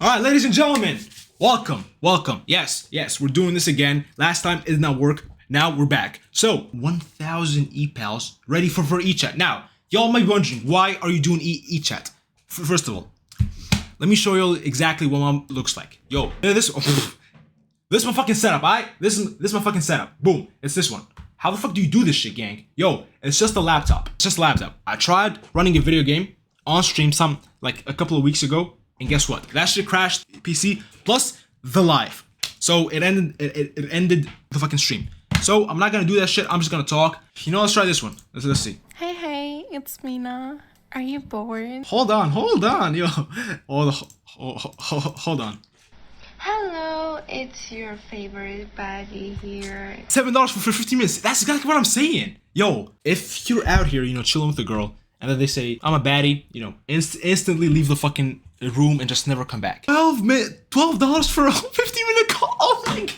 All right, ladies and gentlemen, welcome. Yes, we're doing this again. Last time it did not work. Now we're back. So 1,000 Epals ready for e-chat. Now, y'all might be wondering, why are you doing e-chat? First of all, let me show you exactly what mom looks like. Yo, this is my fucking setup, alright? This is my fucking setup. Boom, it's this one. How the fuck do you do this shit, gang? Yo, it's just a laptop. It's just a laptop. I tried running a video game on stream like a couple of weeks ago. And guess what? That shit crashed PC plus the live. So it ended the fucking stream. So I'm not gonna do that shit. I'm just gonna talk. You know, let's try this one. Let's see. Hey, it's Mina. Are you bored? Hold on, yo. Hold on. Hello, it's your favorite baddie here. $7 for 15 minutes. That's exactly what I'm saying. Yo, if you're out here, you know, chilling with a girl, and then they say, I'm a baddie, you know, instantly leave the fucking room and just never come back. $12 for a 15-minute call? Oh my god.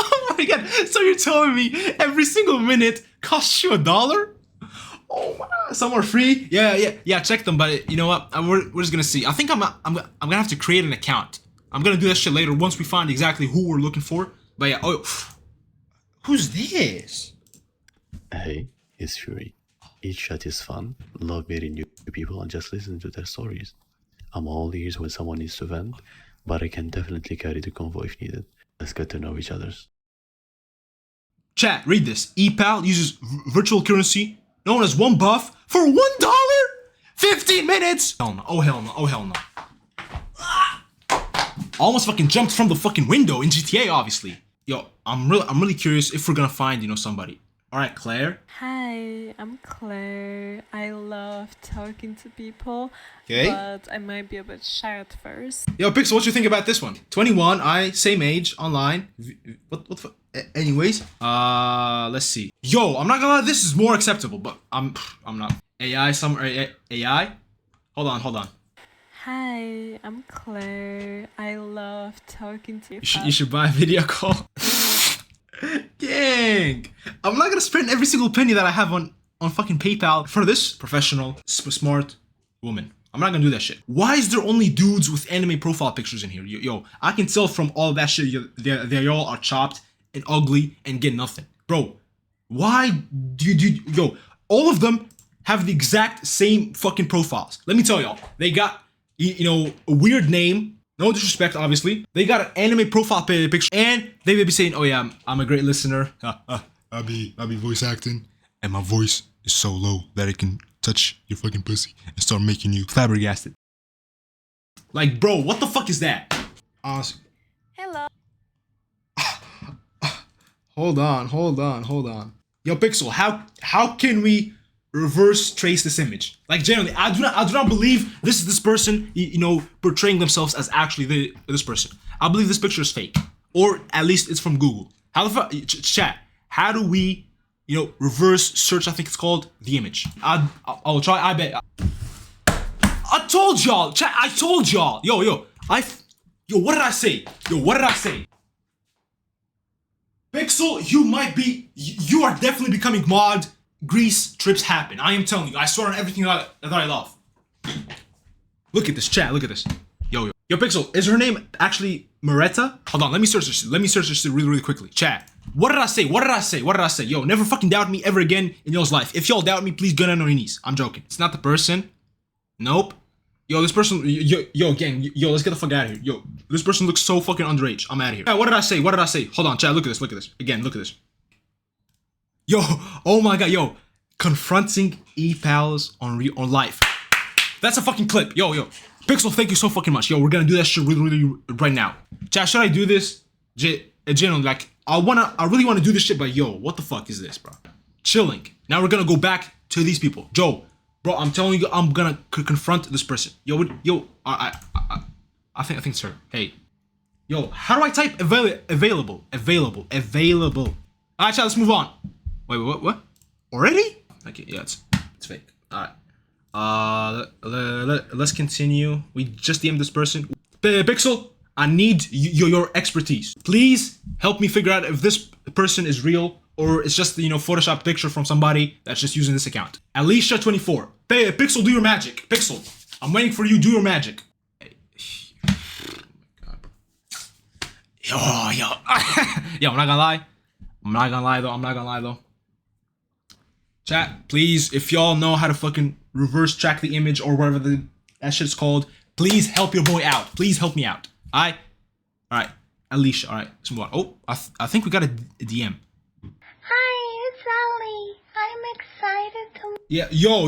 Oh my god. So you're telling me every single minute costs you $1? Oh my god. Some are free? Yeah, check them, but you know what? We're just gonna see. I think I'm gonna have to create an account. I'm gonna do that shit later once we find exactly who we're looking for. But yeah, who's this? Hey, it's Fury. Each chat is fun, love meeting new people and just listen to their stories. I'm all ears when someone needs to vent, but I can definitely carry the convo if needed. Let's get to know each other's. Chat, read this. Epal uses virtual currency known as one buff for $1? 15 minutes? Hell no. Oh hell no. Almost fucking jumped from the fucking window in GTA, obviously. Yo, I'm really curious if we're gonna find, you know, somebody. Alright, Claire. Hi, I'm Claire. I love talking to people, Okay. but I might be a bit shy at first. Yo, Pixel, what you think about this one? 21, same age, online. What the fuck? Anyways, let's see. Yo, I'm not gonna lie, this is more acceptable, but I'm not. AI? Hold on. Hi, I'm Claire. I love talking to people. You should buy a video call. Gang! I'm not gonna spend every single penny that I have on fucking PayPal for this professional, smart woman. I'm not gonna do that shit. Why is there only dudes with anime profile pictures in here? Yo, I can tell from all that shit they all are chopped and ugly and get nothing. Bro, why do you yo, all of them have the exact same fucking profiles. Let me tell y'all, they got, you know, a weird name. No disrespect, obviously. They got an anime profile picture, and they may be saying, "Oh yeah, I'm a great listener. I be voice acting, and my voice is so low that it can touch your fucking pussy and start making you flabbergasted." Like, bro, what the fuck is that? Honestly. Hello. Hold on. Yo, Pixel, how can we reverse trace this image? Like, generally, I do not believe this person, you know, portraying themselves as actually this person. I believe this picture is fake, or at least it's from Google. How the fuck, chat? How do we, you know, reverse search? I think it's called the image. I'll try. I bet. I told y'all, chat. I told y'all. Yo, what did I say? Pixel, you are definitely becoming mod. Greece trips happen. I am telling you. I swear on everything that I love. Look at this, chat. Look at this. Yo, Pixel, is her name actually Maretta? Hold on, let me search this really quickly. Chat. What did I say? Yo, never fucking doubt me ever again in y'all's life. If y'all doubt me, please get on your knees. I'm joking. It's not the person. Nope. Yo, this person. Yo, gang. Yo, let's get the fuck out of here. Yo, this person looks so fucking underage. I'm out of here. What did I say? Hold on, chat. Look at this. Again, look at this. Yo, oh my god, yo, confronting Epals on life. That's a fucking clip. Yo, Pixel, thank you so fucking much. Yo, we're gonna do that shit really right now. Chat, should I do this? Generally, like, I really wanna do this shit, but yo, what the fuck is this, bro? Chilling. Now we're gonna go back to these people. Joe, bro, I'm telling you, I'm gonna confront this person. I think it's her. Hey, yo, how do I type available? Alright, chat, let's move on. Wait, what? Already? Okay, yeah, it's fake. Alright. Let's continue. We just DM'd this person. Pixel, I need your expertise. Please help me figure out if this person is real or it's just, you know, Photoshop picture from somebody that's just using this account. Alicia24. Pixel, do your magic. Pixel, I'm waiting for you. Do your magic. Yo, yo. Yo, I'm not gonna lie. I'm not gonna lie though. Chat, please, if y'all know how to fucking reverse track the image or whatever that shit's called, please help your boy out. Please help me out. Alright? Alright. Alicia, alright. Let's move on. Oh, I think we got a DM. Hi, it's Ali. I'm excited to... Yeah, yo,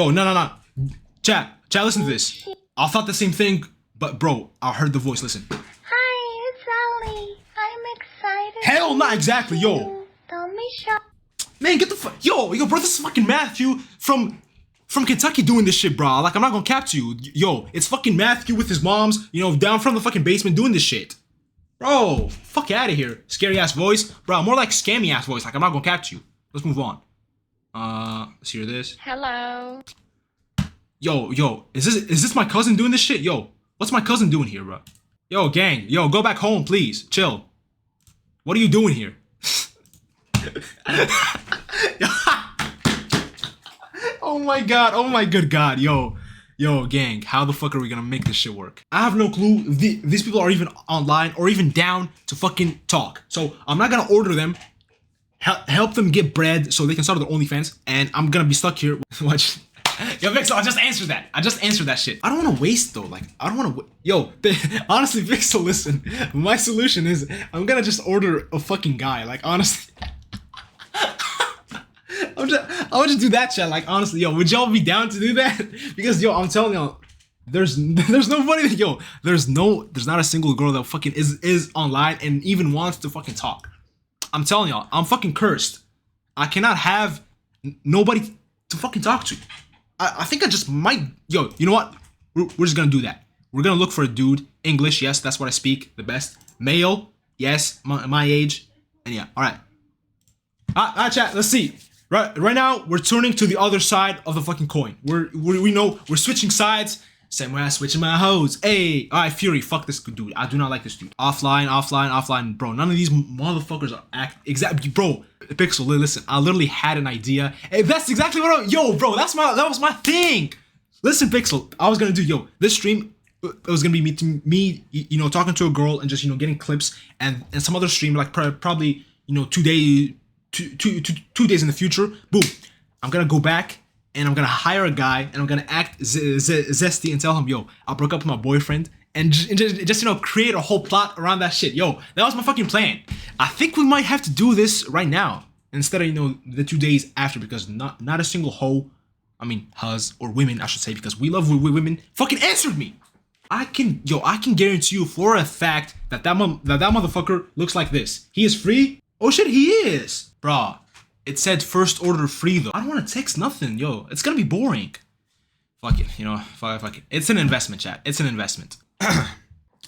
no. Chat, listen to this. I thought the same thing, but bro, I heard the voice, listen. Hi, it's Ali. I'm excited. Hell, not exactly, yo. Don't be shy. Man, get the fuck, yo, bro, this is fucking Matthew from Kentucky doing this shit, bro. Like, I'm not gonna cap to you. Yo, it's fucking Matthew with his moms, down from the fucking basement doing this shit. Bro, fuck out of here. Scary ass voice. Bro, more like scammy ass voice. Like, I'm not gonna cap to you. Let's move on. Let's hear this. Hello. Yo, is this my cousin doing this shit? Yo, what's my cousin doing here, bro? Yo, gang, go back home, please. Chill. What are you doing here? Oh my good god, yo, gang, how the fuck are we gonna make this shit work? I have no clue if these people are even online or even down to fucking talk. So I'm not gonna order them, help them get bread so they can start their OnlyFans, and I'm gonna be stuck here. Watch. Yo, Vixel, I just answered that shit. I don't want to waste though. Like, I don't want to. Yo, honestly, Vixel, listen. My solution is I'm gonna just order a fucking guy. Like, honestly, I would just do that shit. Like, honestly, yo, would y'all be down to do that? Because yo, I'm telling y'all, there's nobody that there's not a single girl that fucking is online and even wants to fucking talk. I'm telling y'all, I'm fucking cursed. I cannot have nobody to fucking talk to. I think I just might. Yo, you know what? We're just gonna do that. We're gonna look for a dude. English, yes, that's what I speak the best. Male, yes, my age. And yeah, all right. Alright, chat. Let's see. Right now, we're turning to the other side of the fucking coin. We know we're switching sides. Same way I switching my hoes. Hey, alright, Fury. Fuck this dude. I do not like this dude. Offline, bro. None of these motherfuckers are bro. Pixel, listen. I literally had an idea. Hey, that's exactly what yo, bro. That was my thing. Listen, Pixel. I was gonna do this stream. It was gonna be me, talking to a girl and just getting clips and some other stream like probably 2 days in the future. Boom. I'm gonna go back and I'm gonna hire a guy and I'm gonna act zesty and tell him, yo, I broke up with my boyfriend and just create a whole plot around that shit. Yo, that was my fucking plan. I think we might have to do this right now instead of the 2 days after, because not a single hoe, I mean huz or women I should say, because we love women, fucking answered me. I can guarantee you for a fact that motherfucker looks like this. He is free. Oh shit, he is, bruh. It said first order free though. I don't want to text nothing, yo. It's gonna be boring. Fuck it, fuck it. It's an investment, chat. It's an investment.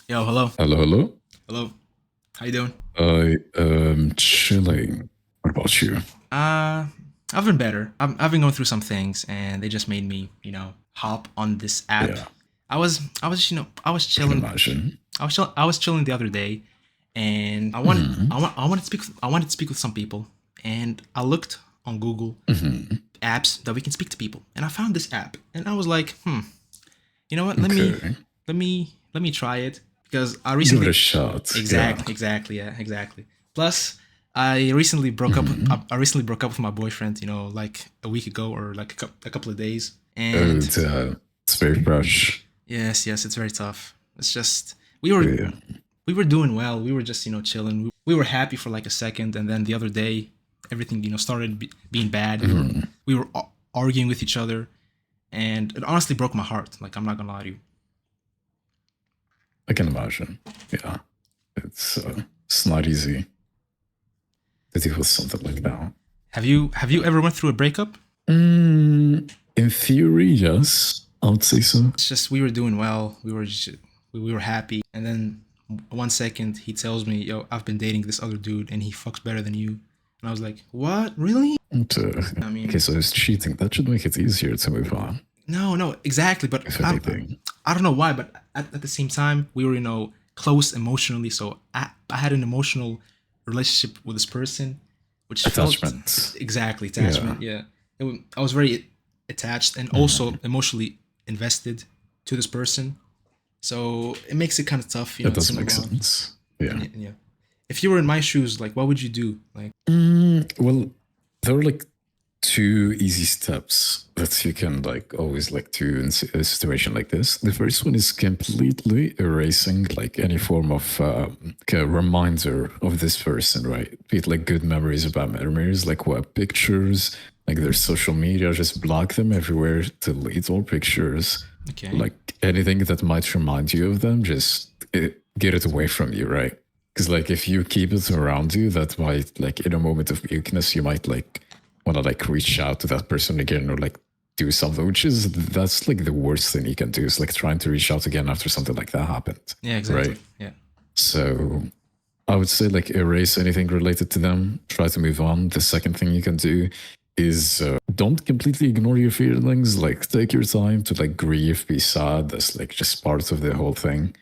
Yo, hello. Hello. How you doing? I am chilling. What about you? I've been better. I've been going through some things, and they just made me, hop on this app. Yeah. I was chilling. I can imagine. I was chilling the other day, and I wanted to speak with some people, and I looked on Google apps that we can speak to people, and I found this app, and I was like, you know what? Let me try it, because I recently give it a shot. Exactly. Plus, I recently broke up. I recently broke up with my boyfriend. Like a week ago or like a couple of days, and it's very fresh. Yes, it's very tough. It's just we were doing well. We were just chilling. We were happy for like a second, and then the other day, everything started being bad. We were arguing with each other, and it honestly broke my heart. Like, I'm not gonna lie to you. I can imagine. Yeah, it's not easy to deal with something like that. Have you ever went through a breakup? In theory, yes. I would say so. It's just we were doing well. We were happy, and then 1 second he tells me, "Yo, I've been dating this other dude, and he fucks better than you." And I was like, "What? Really?" I mean, okay, so it's cheating. That should make it easier to move on. No, exactly. But if anything, I don't know why. But at the same time, we were close emotionally. So I had an emotional relationship with this person, which attachment. Attachment. Yeah. I was very attached and also emotionally invested to this person, so it makes it kind of tough. It does make sense. Yeah. Yeah. If you were in my shoes, like, what would you do? Like, Well, there are like two easy steps that you can like always like do in a situation like this. The first one is completely erasing like any form of like a reminder of this person, right? Be it like good memories, bad memories, like what pictures, like their social media, just block them everywhere, delete all pictures. okay. Like anything that might remind you of them, just get it away from you, right? Because like if you keep it around you, that might like in a moment of weakness, you might like want to like reach out to that person again or like do something, which is that's like the worst thing you can do is like trying to reach out again after something like that happened. Yeah, exactly. Right. Yeah. So I would say like erase anything related to them, try to move on. The second thing you can do is don't completely ignore your feelings, like take your time to like grieve, be sad. That's like just part of the whole thing.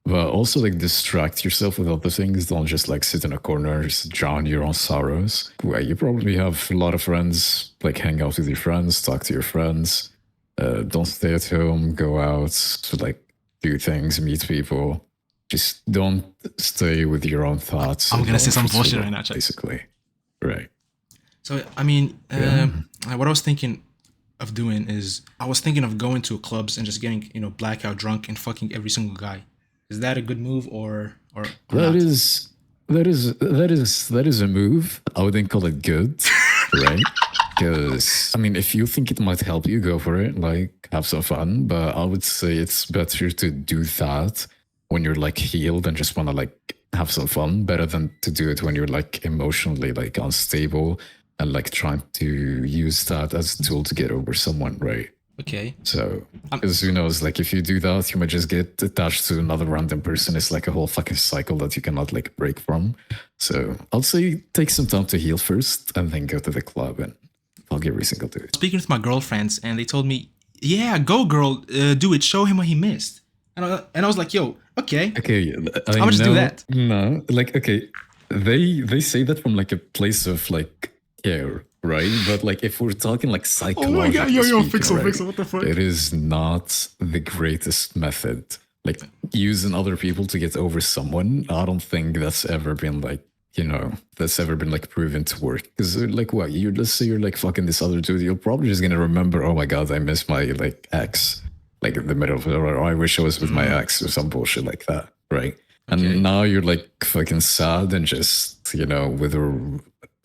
But also like distract yourself with other things. Don't just like sit in a corner, just drown your own sorrows. Well, you probably have a lot of friends, like hang out with your friends, talk to your friends. Don't stay at home, go out to like do things, meet people. Just don't stay with your own thoughts. I'm gonna say some Don't bullshit feel right now, Chuck. basically. Right. So, I mean, Yeah. what I was thinking of doing is I was thinking of going to clubs and just getting, blackout drunk and fucking every single guy. Is that a good move or That not? is a move. I wouldn't call it good, right? Because I mean, if you think it might help you, go for it. Like, have some fun. But I would say it's better to do that when you're like healed and just want to like have some fun, better than to do it when you're like emotionally like unstable and like trying to use that as a tool to get over someone, right? Okay. So, because who knows, like if you do that, you might just get attached to another random person. It's like a whole fucking cycle that you cannot like break from. So, I'll say take some time to heal first and then go to the club and fuck every single dude. Speaking with my girlfriends and they told me, yeah, go girl, do it. Show him what he missed. And I was like, yo, okay. Okay, I'll just do that. No, like okay, they say that from like a place of like care, right? But like if we're talking like psychologically, speaking, what the fuck? it is not the greatest method. Like using other people to get over someone, I don't think that's ever been like that's ever been like proven to work. Because like what let's say you're like fucking this other dude, you're probably just gonna remember, oh my god, I miss my like ex. Like in the middle of it, or I wish I was with my ex or some bullshit like that, right? Okay. And now you're like fucking sad and just, with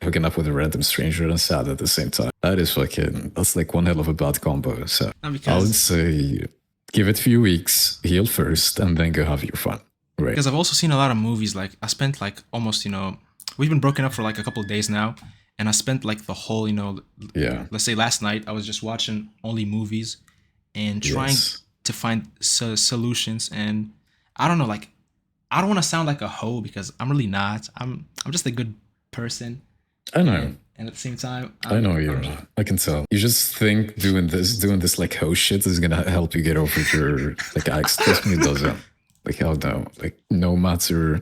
hooking up with a random stranger and sad at the same time. That's like one hell of a bad combo. So No, I because- would say give it a few weeks, heal first, and then go have your fun, right? Because I've also seen a lot of movies. Like I spent like almost, we've been broken up for like a couple of days now. And I spent like the whole, Yeah. let's say last night, I was just watching only movies and trying Yes. to find solutions. And I don't know, like, I don't want to sound like a hoe because I'm really not. I'm just a good person. I know. And at the same time, I know you're not. I can tell. You just think doing this like hoe shit is gonna help you get over your like ex. Trust me, it doesn't. Like hell no. Like no matter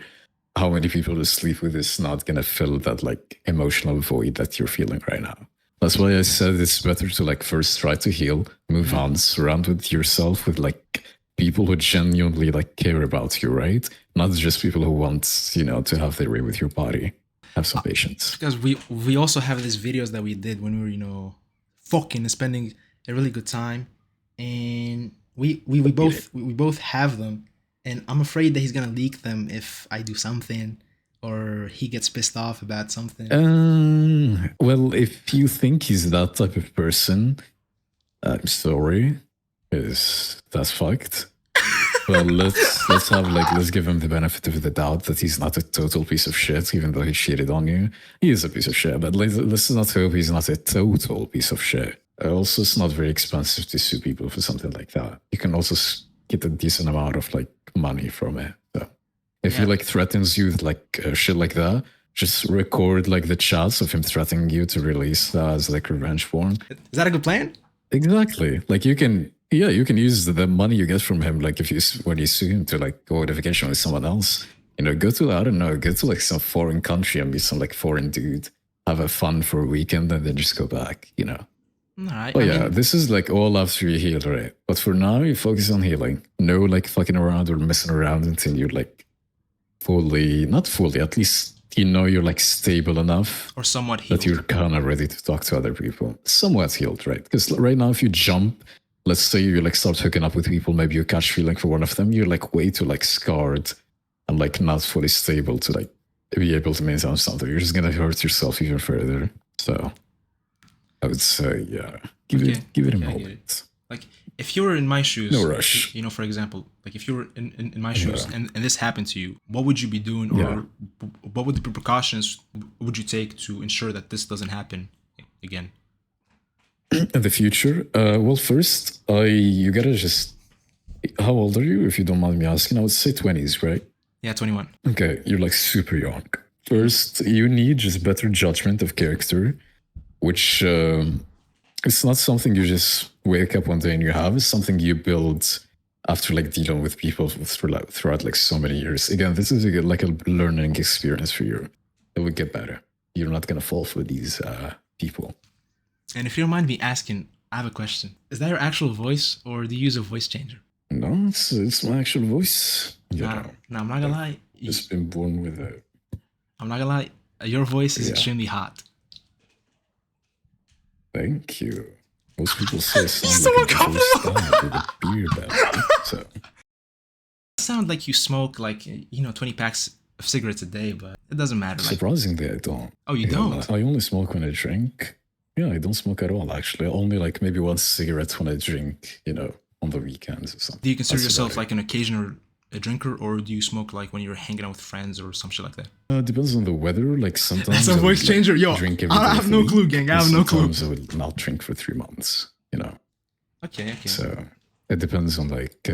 how many people you sleep with, it's not gonna fill that like emotional void that you're feeling right now. That's why I said it's better to like first try to heal, move on, surround with yourself with like people who genuinely like care about you, right? Not just people who want, to have their way with your body. Have some patience. because we also have these videos that we did when we were, fucking and spending a really good time. And we both have them. And I'm afraid that he's gonna leak them if I do something or he gets pissed off about something. Well, if you think he's that type of person, I'm sorry, because that's fucked. Well, let's give him the benefit of the doubt that he's not a total piece of shit, even though he cheated on you. He is a piece of shit, but let's not hope he's not a total piece of shit. Also, it's not very expensive to sue people for something like that. You can also get a decent amount of like money from it. So if he like threatens you with like shit like that, just record like the chats of him threatening you to release that as like revenge porn. Is that a good plan? Exactly. Like you can use the money you get from him. Like when you sue him to like go on a vacation with someone else, go to, I don't know, go to like some foreign country and be some like foreign dude, have a fun for a weekend and then just go back, All right. Oh I yeah, mean, this is like all after you heal, right? But for now, you focus on healing. No like fucking around or messing around until you're like fully, not fully, at least you know you're like stable enough Or somewhat healed. that you're kind of ready to talk to other people. Somewhat healed, right? Because right now, if you jump, let's say you like start hooking up with people, maybe you catch feeling for one of them, you're like way too like scarred and like not fully stable to like be able to maintain something. You're just gonna hurt yourself even further. So I would say, yeah, give it a I get moment. Like, if you were in my shoes, No rush. you know, for example, like if you were in my shoes and this happened to you, what would you be doing, or what would the precautions would you take to ensure that this doesn't happen again? In the future, well, first, you gotta just. How old are you, if you don't mind me asking? I would say 20s, right? Yeah, 21. Okay, you're like super young. First, you need just better judgment of character, which it's not something you just wake up one day and you have. It's something you build after like dealing with people throughout like so many years. Again, this is like a learning experience for you. It will get better. You're not gonna fall for these people. And if you don't mind me asking, I have a question. Is that your actual voice, or do you use a voice changer? No, it's my actual voice. No, I'm not gonna lie. Just been born with it. I'm not gonna lie. Your voice is extremely hot. Thank you. Most people say I sound so like a confident with a beer belly. So Sound like you smoke like 20 packs of cigarettes a day, but it doesn't matter. Like, surprisingly, I don't. oh, you don't? I only smoke when I drink. Yeah, I don't smoke at all. Actually, only like maybe one cigarette when I drink. On the weekends or something. Do you consider That's yourself about it. like an occasional drinker, or do you smoke like when you're hanging out with friends or some shit like that? Depends on the weather. Like sometimes That's a I would, voice like, changer. Yo, drink every I day have for no a week, clue, gang. I and have no clue. Sometimes I would not drink for 3 months. Okay. So it depends on like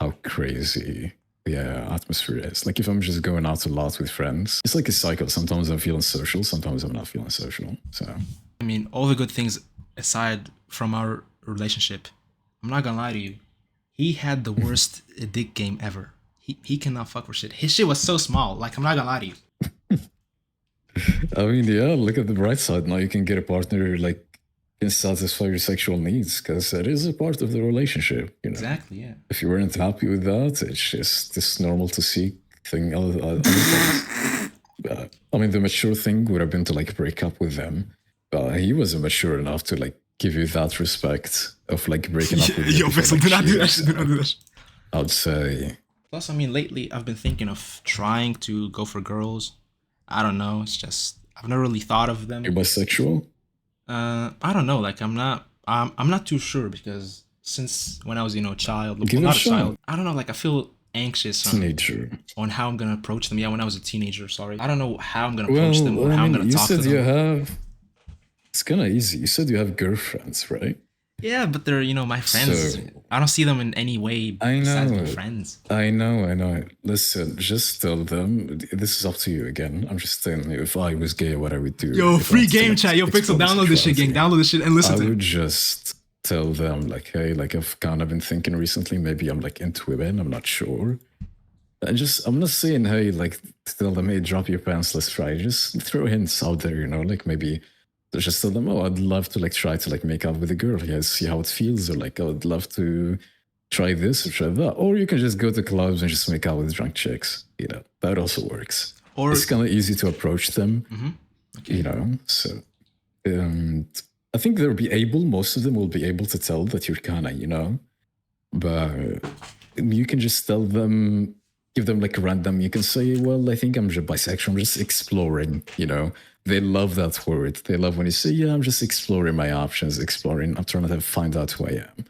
how crazy the atmosphere is. Like if I'm just going out a lot with friends, it's like a cycle. Sometimes I'm feeling social, sometimes I'm not feeling social. So I mean, all the good things aside from our relationship, I'm not gonna lie to you. He had the worst dick game ever. He cannot fuck with shit. His shit was so small. Like, I'm not gonna lie to you. I mean, yeah, look at the bright side. Now you can get a partner who like can satisfy your sexual needs, because that is a part of the relationship. Exactly, yeah. If you weren't happy with that, it's just this normal to seek thing. Other things. I mean, the mature thing would have been to like break up with them. He wasn't mature enough to like give you that respect of like breaking up with you. Yo, Vixen, do not do that shit. Do not do that shit. I'd say. Plus, I mean, lately I've been thinking of trying to go for girls. I don't know. It's just I've never really thought of them. You're bisexual? I don't know. Like, I'm not too sure, because since when I was a child, Give it not a a shot. child, I don't know. Like, I feel anxious Teenager. on how I'm gonna approach them. Yeah, when I was a teenager. Sorry, I don't know how I'm gonna approach them, or how I'm gonna you talk to said them. you have. It's kind of easy. You said you have girlfriends, right? Yeah, but they're my friends. So- I don't see them in any way I besides know. being friends. I know. Listen, just tell them. This is up to you again. I'm just telling you, if I was gay, what I would do. Yo, if I free was to, game like, chat. Yo, Pixel, explore download this shit, gang. sexuality. Download this shit and listen I to would it. just tell them, like, hey, like, I've kind of been thinking recently, maybe I'm like into women, I'm not sure. I'm not saying, hey, like, tell them, hey, drop your pants, let's try. Just throw hints out there, like maybe just tell them, oh, I'd love to like try to like make out with a girl, yeah, see how it feels, or like, I'd love to try this or try that. Or you can just go to clubs and just make out with drunk chicks, that also works. Or It's kind of easy to approach them, okay. so I think most of them will be able to tell that you're kind of, but you can just tell them, give them like a random, you can say, well, I think I'm just bisexual, I'm just exploring, They love that word. They love when you say, yeah, I'm just exploring my options, I'm trying to find out who I am.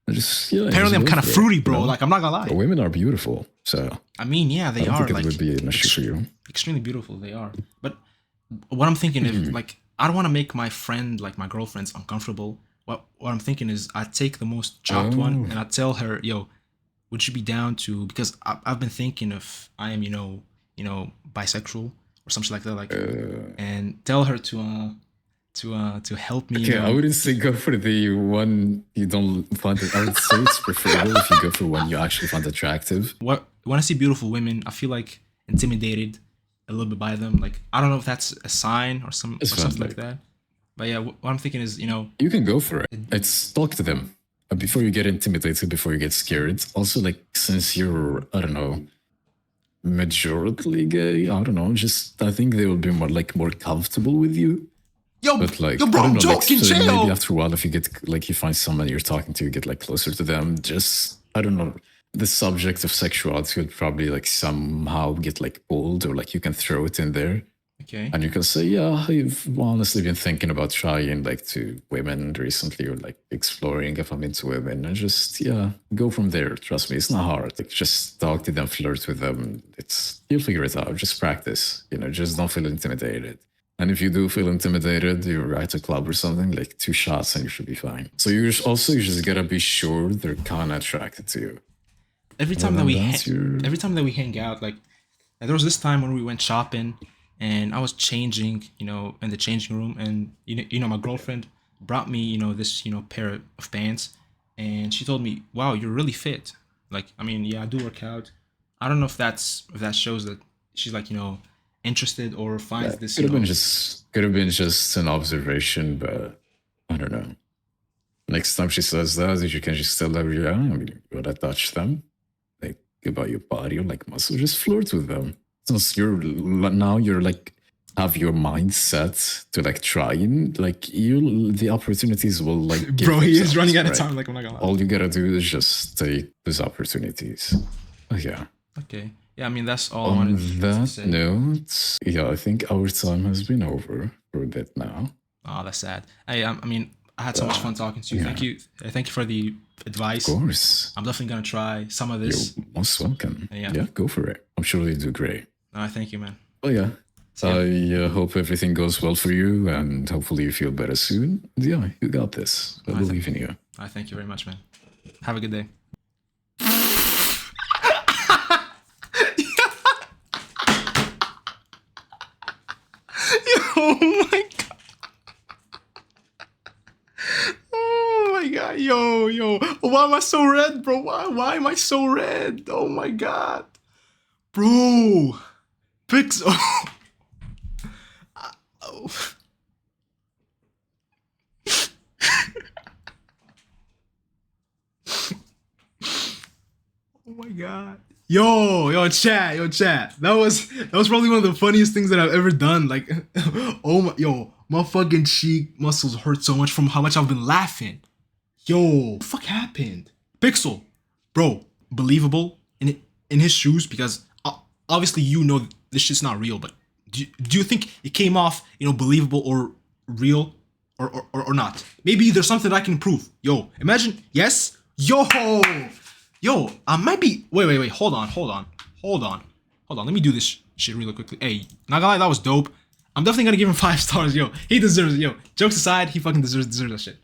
Apparently, I'm kind of fruity, bro. Like, I'm not gonna lie. But women are beautiful, so I mean, yeah, they I don't are. think it Like, would be an issue for you. extremely beautiful. They are. But what I'm thinking is, like, I don't want to make my friend, like my girlfriends, uncomfortable. What I'm thinking is, I take the most chopped one and I tell her, yo, would you be down to? Because I've been thinking if I am, bisexual or something like that, like, and tell her to help me. Okay, I wouldn't say go for the one you don't find it. I would say it's preferable if you go for one you actually find attractive. When I see beautiful women, I feel like intimidated a little bit by them. Like, I don't know if that's a sign or something like that. But yeah, what I'm thinking is, You can go for it. It's talk to them before you get intimidated, before you get scared. Also, like, since you're, I don't know, majorly gay. I don't know. Just I think they will be more comfortable with you. Yo, But like, yo, I bro, don't I'm know, joking, so chill. maybe after a while, if you get like you find someone you're talking to, you get like closer to them. Just I don't know. The subject of sexuality will probably like somehow get like pulled, or like you can throw it in there. Okay. And you can say, yeah, I've honestly been thinking about trying like to women recently, or like exploring if I'm into women, and just go from there. Trust me, it's not hard. Like just talk to them, flirt with them. You'll figure it out. Just practice. Just don't feel intimidated. And if you do feel intimidated, you're at a club or something, like 2 shots and you should be fine. So you just gotta be sure they're kind of attracted to you. Every time Well, that we that's your- every time that we hang out, like there was this time when we went shopping and I was changing, in the changing room, and my girlfriend brought me, this, pair of pants, and she told me, "Wow, you're really fit." Like, I mean, yeah, I do work out. I don't know if that shows that she's like, interested, or finds this. Could have been just an observation, but I don't know. Next time she says that, you can just tell her, yeah, I mean, you gotta touch them, like about your body or like muscle, just flirt with them. Since you're like have your mind set to like trying, like the opportunities will like give Bro, he is themselves, running out of right? time. Like, I'm not gonna lie. All you gotta do is just take those opportunities. Oh, yeah. Okay. Yeah, I mean, that's all I On wanted to that say. note, yeah, I think our time has been over for a bit now. Oh, that's sad. Hey, I mean, I had so much fun talking to you. yeah. Thank you for the advice. Of course. I'm definitely gonna try some of You're this. most welcome. Yeah. Go for it. I'm sure you do great. Thank you, man. Oh, yeah. So, I hope everything goes well for you, and hopefully you feel better soon. Yeah, you got this. I believe in you. thank you very much, man. Have a good day. Oh my god. Oh my god. Yo. Why am I so red, bro? Why am I so red? Oh my god. Bro. Pixel. Oh. Oh my god. Yo, chat. That was probably one of the funniest things that I've ever done. Like, my fucking cheek muscles hurt so much from how much I've been laughing. Yo, what the fuck happened? Pixel, bro, believable in his shoes, because obviously this shit's not real, but do you think it came off, believable or real or not? Maybe there's something that I can prove. Yo, imagine, yes? Yo, I might be. Wait. Hold on. Let me do this shit really quickly. Hey, not gonna lie, that was dope. I'm definitely gonna give him 5 stars. Yo, he deserves it. Yo, jokes aside, he fucking deserves that shit.